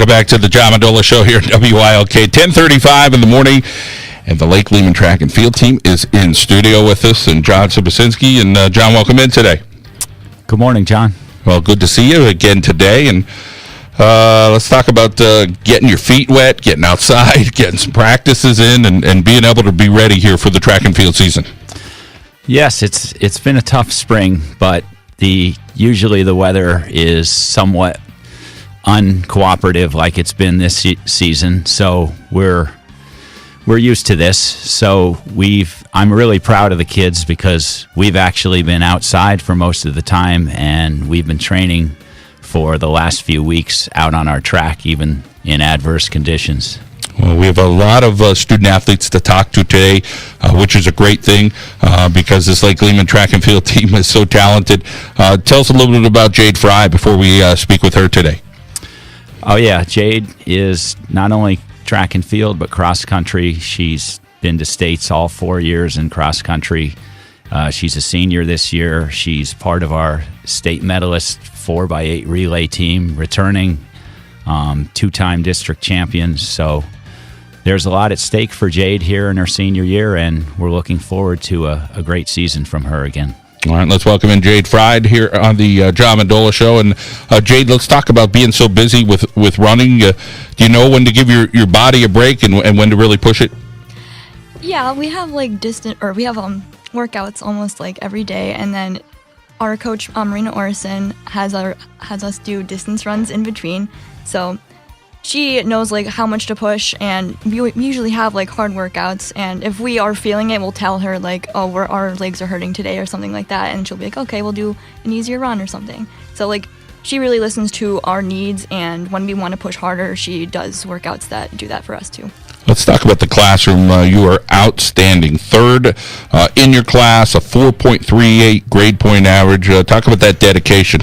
Welcome back to the John Mendola Show here at WILK, 10:35 in the morning. And the Lake Lehman track and field team is in studio with us, and John Sobocinski. And John, welcome in today. Good morning, John. Well, good to see you again today. And let's talk about getting your feet wet, getting outside, getting some practices in, and being able to be ready here for the track and field season. Yes, it's been a tough spring, but usually the weather is somewhat uncooperative like it's been this season. So we're used to this. So I'm really proud of the kids because we've actually been outside for most of the time, and we've been training for the last few weeks out on our track, even in adverse conditions. Well, we have a lot of student athletes to talk to today, which is a great thing because this Lake Lehman track and field team is so talented. Tell us a little bit about Jade Frye before we speak with her today. Oh, yeah. Jade is not only track and field, but cross country. She's been to states all 4 years in cross country. She's a senior this year. She's part of our state medalist 4x8 relay team, returning two-time district champions. So there's a lot at stake for Jade here in her senior year, and we're looking forward to a great season from her again. All right, let's welcome in Jade Frye here on the John Mendola Show. And Jade, let's talk about being so busy with running. Do you know when to give your body a break and when to really push it? Yeah, we have workouts almost like every day, and then our coach Marina Orison has us do distance runs in between. So she knows like how much to push, and we usually have like hard workouts, and if we are feeling it, we'll tell her like, oh, our legs are hurting today or something like that, and she'll be like, okay, we'll do an easier run or something. So like she really listens to our needs, and when we want to push harder, she does workouts that do that for us too. Let's talk about the classroom. You are outstanding. Third in your class, a 4.38 grade point average. Talk about that dedication.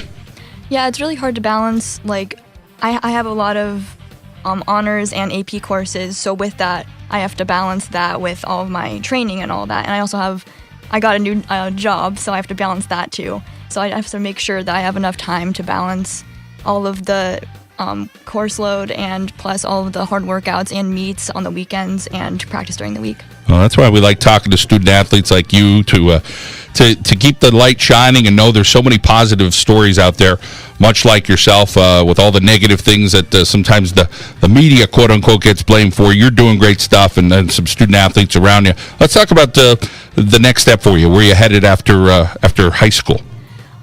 Yeah, it's really hard to balance. Like I have a lot of honors and AP courses, so with that I have to balance that with all of my training and all that, and I got a new job, so I have to balance that too. So I have to make sure that I have enough time to balance all of the course load and plus all of the hard workouts and meets on the weekends and practice during the week. Well, that's why we like talking to student athletes like you to keep the light shining and know there's so many positive stories out there, much like yourself, with all the negative things that sometimes the media, quote unquote, gets blamed for. You're doing great stuff, and then some student athletes around you. Let's talk about the next step for you. Where you headed after high school?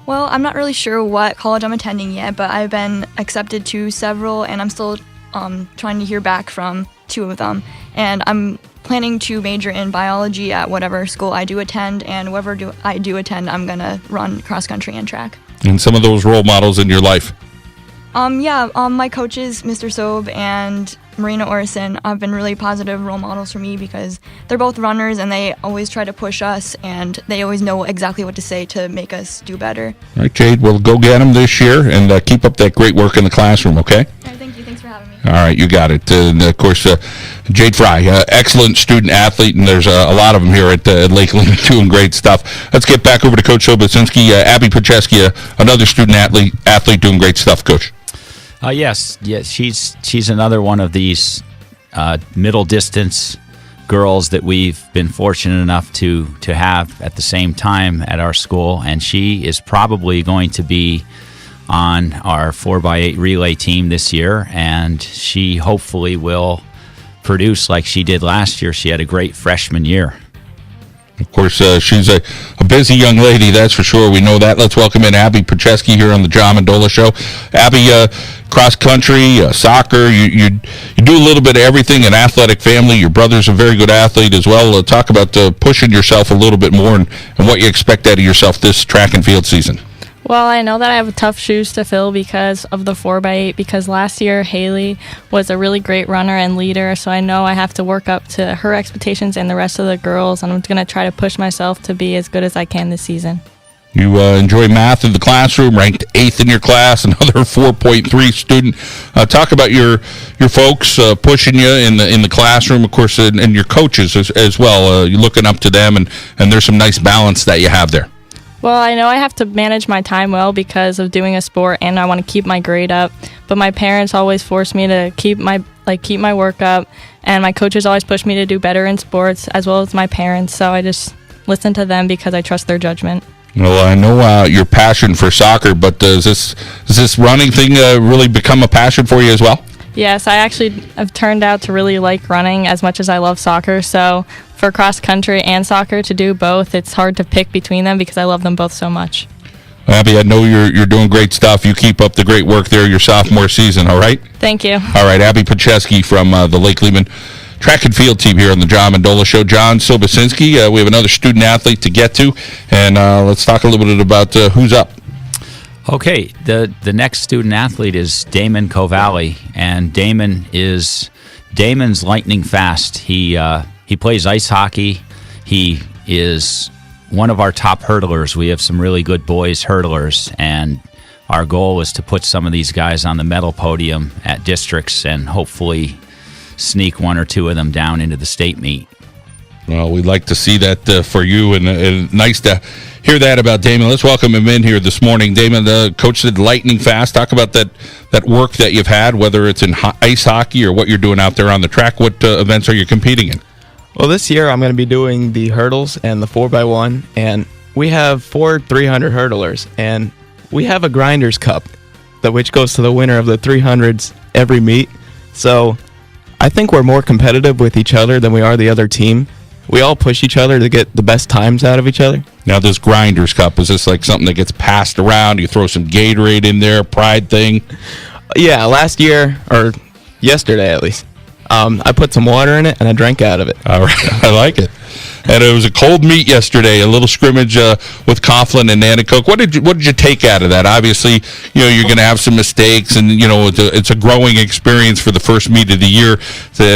Well, I'm not really sure what college I'm attending yet, but I've been accepted to several, and I'm still trying to hear back from 2 of them. And I'm planning to major in biology at whatever school I do attend, and wherever I do attend, I'm going to run cross country and track. And some of those role models in your life? My coaches, Mr. Sobe and Marina Orison, have been really positive role models for me because they're both runners, and they always try to push us, and they always know exactly what to say to make us do better. All right, Jade, we'll go get them this year, and keep up that great work in the classroom, okay? All right, thank you. Thanks for having me. All right, you got it. And, of course, Jade Frye, excellent student athlete, and there's a lot of them here at Lake Lehman doing great stuff. Let's get back over to Coach Sobocinski. Abby Petrescu, another student athlete doing great stuff, Coach. Yes, she's another one of these middle distance girls that we've been fortunate enough to have at the same time at our school, and she is probably going to be on our 4x8 relay team this year, and she hopefully will produce like she did last year. She had a great freshman year. Of course, she's a busy young lady, that's for sure. We know that. Let's welcome in Abby Petrescu here on the John Mendola Show. Abby, cross country, soccer, you do a little bit of everything, an athletic family. Your brother's a very good athlete as well. Talk about pushing yourself a little bit more and what you expect out of yourself this track and field season. Well, I know that I have tough shoes to fill because of the 4x8, because last year Haley was a really great runner and leader, so I know I have to work up to her expectations and the rest of the girls, and I'm going to try to push myself to be as good as I can this season. You enjoy math in the classroom, ranked 8th in your class, another 4.3 student. Talk about your folks pushing you in the classroom, of course, and your coaches as well. You're looking up to them, and there's some nice balance that you have there. Well, I know I have to manage my time well because of doing a sport, and I want to keep my grade up. But my parents always force me to keep my work up, and my coaches always push me to do better in sports, as well as my parents. So I just listen to them because I trust their judgment. Well, I know your passion for soccer, but does this running thing really become a passion for you as well? Yes, I actually have turned out to really like running as much as I love soccer. So for cross country and soccer to do both, it's hard to pick between them because I love them both so much. Abby, I know you're doing great stuff. You keep up the great work there your sophomore season, all right? Thank you. All right, Abby Petrescu from the Lake Lehman track and field team here on the John Mendola Show. John Sobocinski, we have another student athlete to get to, and let's talk a little bit about who's up. Okay, the next student athlete is Damon Cavalli, and Damon's lightning fast. He plays ice hockey. He is one of our top hurdlers. We have some really good boys hurdlers, and our goal is to put some of these guys on the medal podium at districts and hopefully sneak one or two of them down into the state meet. Well, we'd like to see that for you, and nice to hear that about Damon. Let's welcome him in here this morning. Damon, the coach said lightning fast. Talk about that work that you've had, whether it's in ice hockey or what you're doing out there on the track. What events are you competing in? Well, this year I'm going to be doing the hurdles and the 4x1, and we have 4 300 hurdlers, and we have a grinders cup, which goes to the winner of the 300s every meet. So I think we're more competitive with each other than we are the other team. We all push each other to get the best times out of each other. Now, this grinders cup, is this like something that gets passed around? You throw some Gatorade in there, pride thing? Yeah, last year, or yesterday at least, I put some water in it and I drank out of it. All right, I like it. And it was a cold meet yesterday, a little scrimmage with Coughlin and Nanticoke. What did you take out of that? Obviously, you're going to have some mistakes, and it's a growing experience for the first meet of the year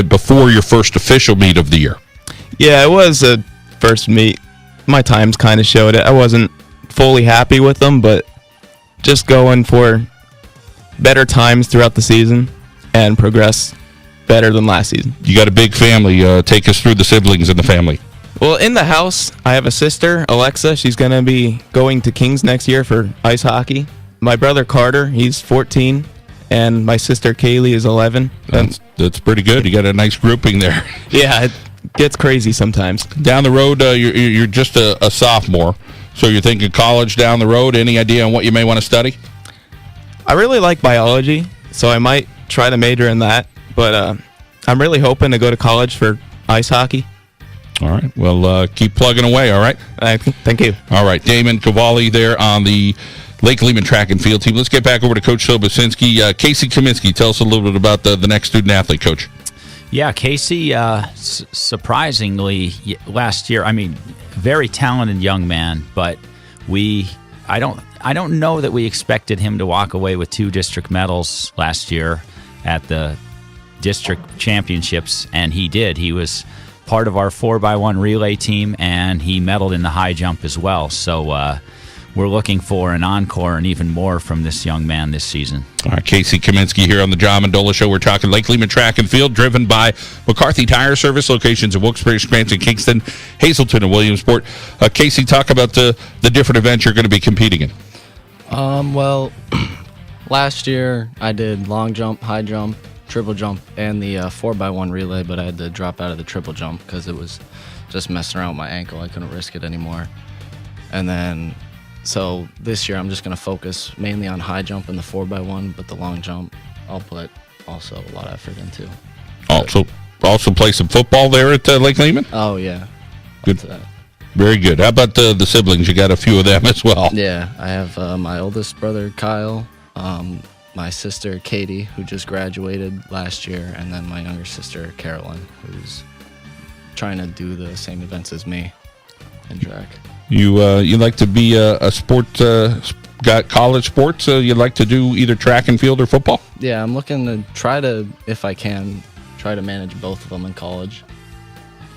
before your first official meet of the year. Yeah, it was a first meet. My times kind of showed it. I wasn't fully happy with them, but just going for better times throughout the season and progress better than last season. You got a big family. Take us through the siblings in the family. Well, in the house, I have a sister, Alexa. She's going to be going to Kings next year for ice hockey. My brother, Carter, he's 14, and my sister, Kaylee, is 11. That's pretty good. You got a nice grouping there. Yeah, it gets crazy sometimes. Down the road, you're just a sophomore, so you're thinking college down the road. Any idea on what you may want to study? I really like biology, so I might try to major in that, but I'm really hoping to go to college for ice hockey. All right. Well, keep plugging away, all right? Thank you. All right. Damon Cavalli there on the Lake Lehman track and field team. Let's get back over to Coach Sobocinski. Casey Kaminsky, tell us a little bit about the next student athlete, Coach. Yeah, Casey, surprisingly, last year, very talented young man, but I don't know that we expected him to walk away with 2 district medals last year at the district championships, and he did. He was part of our 4x1 relay team, and he medaled in the high jump as well. So we're looking for an encore and even more from this young man this season. All right, Casey Kaminsky here on the John Mendola Show. We're talking Lake Lehman Track and Field, driven by McCarthy Tire Service, locations in Wilkes-Barre, Scranton, Kingston, Hazleton, and Williamsport. Casey, talk about the different events you're going to be competing in. Well, last year I did long jump, high jump, triple jump, and the 4x1 relay, but I had to drop out of the triple jump because it was just messing around with my ankle. I couldn't risk it anymore. And then, so this year I'm just going to focus mainly on high jump and the 4x1, but the long jump I'll put also a lot of effort into. Also play some football there at Lake Lehman? Oh, yeah. Good. Very good. How about the siblings? You got a few of them as well. Yeah, I have my oldest brother, Kyle, my sister, Katie, who just graduated last year, and then my younger sister, Carolyn, who's trying to do the same events as me in track. You like to be a sport, got college sports? You'd like to do either track and field or football? Yeah, I'm looking to try to, if I can, try to manage both of them in college.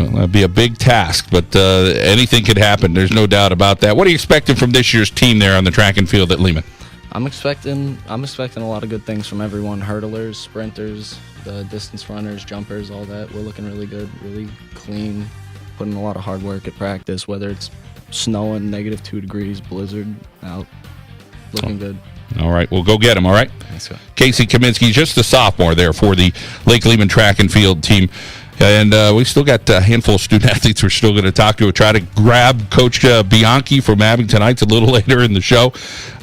Well, that'd be a big task, but anything could happen. There's no doubt about that. What are you expecting from this year's team there on the track and field at Lehman? I'm expecting a lot of good things from everyone. Hurdlers, sprinters, the distance runners, jumpers, all that. We're looking really good, really clean, put in a lot of hard work at practice, whether it's snowing, -2 degrees, blizzard, out, looking good. All right, we'll go get him, all right? Thanks, sir. Casey Kaminsky, just a sophomore there for the Lake Lehman track and field team. And we still got a handful of student athletes we're still going to talk to. We'll try to grab Coach Bianchi from Abington Heights a little later in the show.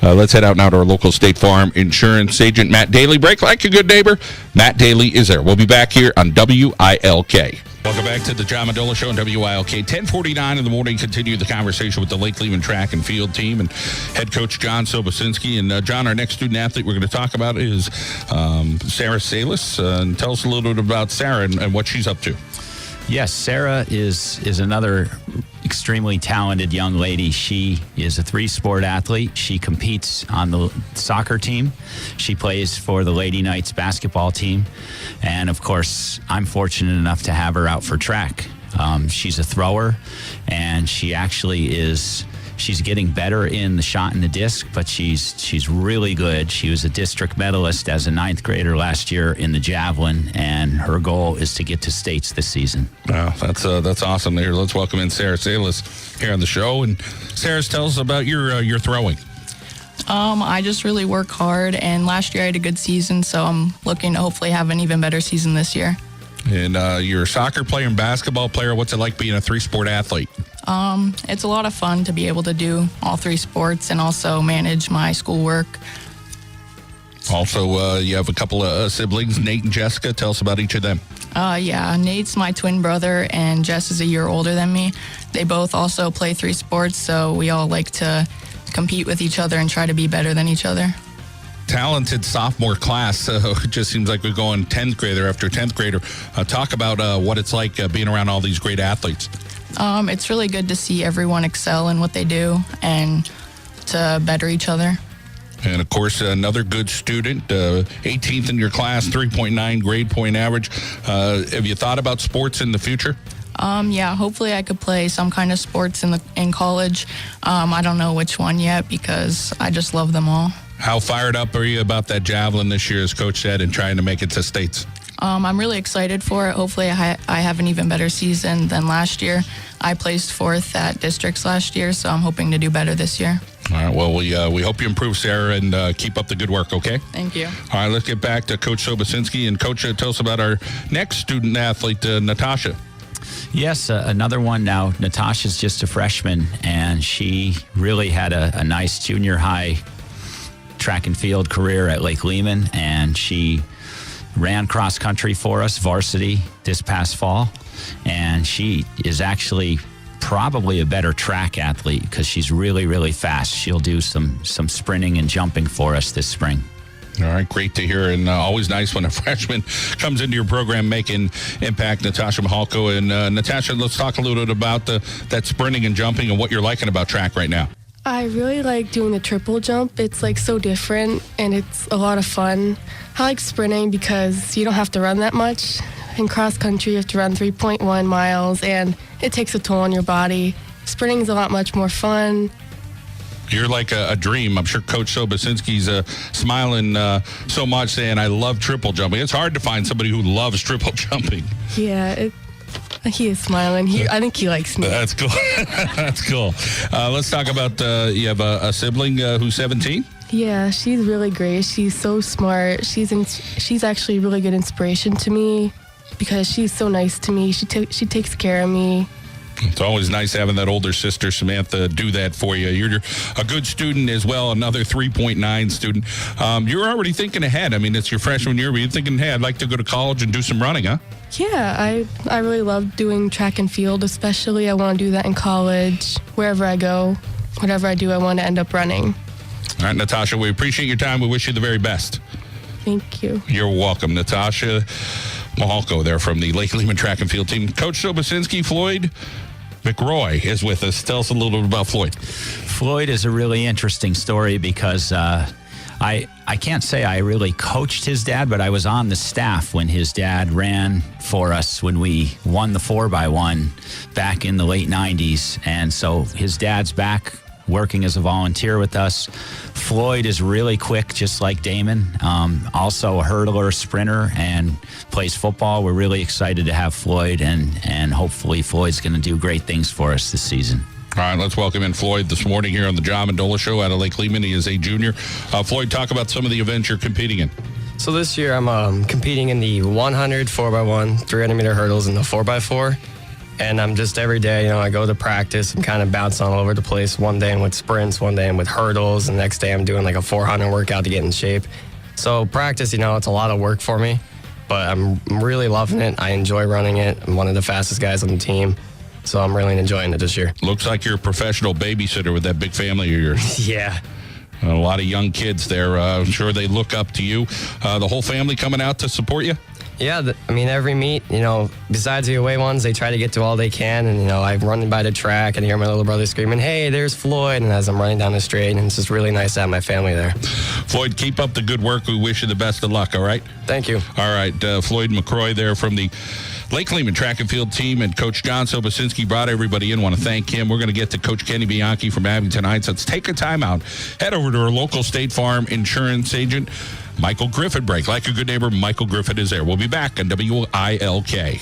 Let's head out now to our local State Farm insurance agent, Matt Daly. Break like a good neighbor. Matt Daly is there. We'll be back here on WILK. Welcome back to the John Mendola Show on WILK. 10:49 in the morning. Continue the conversation with the Lake Lehman track and field team and head coach John Sobocinski. And John, our next student athlete we're going to talk about is Sarah Salus. And tell us a little bit about Sarah and what she's up to. Yes, Sarah is another extremely talented young lady. She is a 3-sport athlete. She competes on the soccer team. She plays for the Lady Knights basketball team. And, of course, I'm fortunate enough to have her out for track. She's a thrower, and she actually is... She's getting better in the shot and the disc, but she's really good. She was a district medalist as a 9th grader last year in the javelin, and her goal is to get to states this season. Wow, that's awesome. Here, let's welcome in Sarah Salus here on the show. And Sarah, tell us about your throwing. I just really work hard, and last year I had a good season, so I'm looking to hopefully have an even better season this year. And you're a soccer player and basketball player. What's it like being a 3-sport athlete? It's a lot of fun to be able to do all 3 sports and also manage my schoolwork. Also, you have a couple of siblings, Nate and Jessica. Tell us about each of them. Yeah, Nate's my twin brother, and Jess is a year older than me. They both also play 3 sports, so we all like to compete with each other and try to be better than each other. Talented sophomore class. It just seems like we're going 10th grader after 10th grader. Talk about what it's like being around all these great athletes. It's really good to see everyone excel in what they do and to better each other. And, of course, another good student, 18th in your class, 3.9 grade point average. Have you thought about sports in the future? Yeah, hopefully I could play some kind of sports in college. I don't know which one yet because I just love them all. How fired up are you about that javelin this year, as Coach said, and trying to make it to states? I'm really excited for it. Hopefully I have an even better season than last year. I placed 4th at districts last year, so I'm hoping to do better this year. All right, well, we hope you improve, Sarah, and keep up the good work, okay? Thank you. All right, let's get back to Coach Sobocinski. And, Coach, tell us about our next student athlete, Natasha. Yes, another one now. Natasha's just a freshman, and she really had a nice junior high track and field career at Lake Lehman, and she ran cross country for us, varsity, this past fall. And she is actually probably a better track athlete because she's really, really fast. She'll do some sprinting and jumping for us this spring. All right, great to hear, and always nice when a freshman comes into your program making impact. Natasha Mihalko. And Natasha, let's talk a little bit about that sprinting and jumping and what you're liking about track right now. I really like doing the triple jump. It's like so different and it's a lot of fun. I like sprinting because you don't have to run that much. In cross country, you have to run 3.1 miles and it takes a toll on your body. Sprinting is a lot much more fun. You're like a dream. I'm sure Coach Sobocinski's smiling so much saying, I love triple jumping. It's hard to find somebody who loves triple jumping. Yeah, he is smiling. I think he likes me. That's cool. That's cool. Let's talk about, you have a sibling who's 17? Yeah, she's really great. She's so smart. She's actually a really good inspiration to me because she's so nice to me. She takes care of me. It's always nice having that older sister, Samantha, do that for you. You're a good student as well, another 3.9 student. You're already thinking ahead. I mean, it's your freshman year, but you're thinking, hey, I'd like to go to college and do some running, huh? Yeah, I really love doing track and field, especially. I want to do that in college. Wherever I go, whatever I do, I want to end up running. All right, Natasha, we appreciate your time. We wish you the very best. Thank you. You're welcome. Natasha Mihalko there from the Lake Lehman track and field team. Coach Sobocinski, Floyd Mccoy is with us. Tell us a little bit about Floyd. Floyd is a really interesting story because I can't say I really coached his dad, but I was on the staff when his dad ran for us when we won the 4x1 back in the late 90s. And so his dad's back working as a volunteer with us. Floyd is really quick, just like Damon. Also a hurdler, sprinter, and plays football. We're really excited to have Floyd, and hopefully Floyd's going to do great things for us this season. All right, let's welcome in Floyd this morning here on the John Mendola Show out of Lake Lehman. He is a junior. Floyd, talk about some of the events you're competing in. So this year I'm competing in the 100 4x1, 300-meter hurdles, and the 4x4. And I'm just every day, I go to practice. I'm kind of bouncing all over the place. One day I'm with sprints, one day I'm with hurdles, and the next day I'm doing like a 400 workout to get in shape. So practice, it's a lot of work for me, but I'm really loving it. I enjoy running it. I'm one of the fastest guys on the team. So I'm really enjoying it this year. Looks like you're a professional babysitter with that big family of yours. Yeah. A lot of young kids there. I'm sure they look up to you. The whole family coming out to support you? Yeah, every meet, besides the away ones, they try to get to all they can. And, I'm running by the track and I hear my little brother screaming, "Hey, there's Floyd." And as I'm running down the straight, and it's just really nice to have my family there. Floyd, keep up the good work. We wish you the best of luck, all right? Thank you. All right, Floyd Mccoy there from the Lake Lehman track and field team, and Coach John Sobocinski brought everybody in. Want to thank him. We're going to get to Coach Kenny Bianchi from Abington Heights. Let's take a time out. Head over to our local State Farm insurance agent, Michael Griffith. Break. Like a good neighbor, Michael Griffith is there. We'll be back on WILK.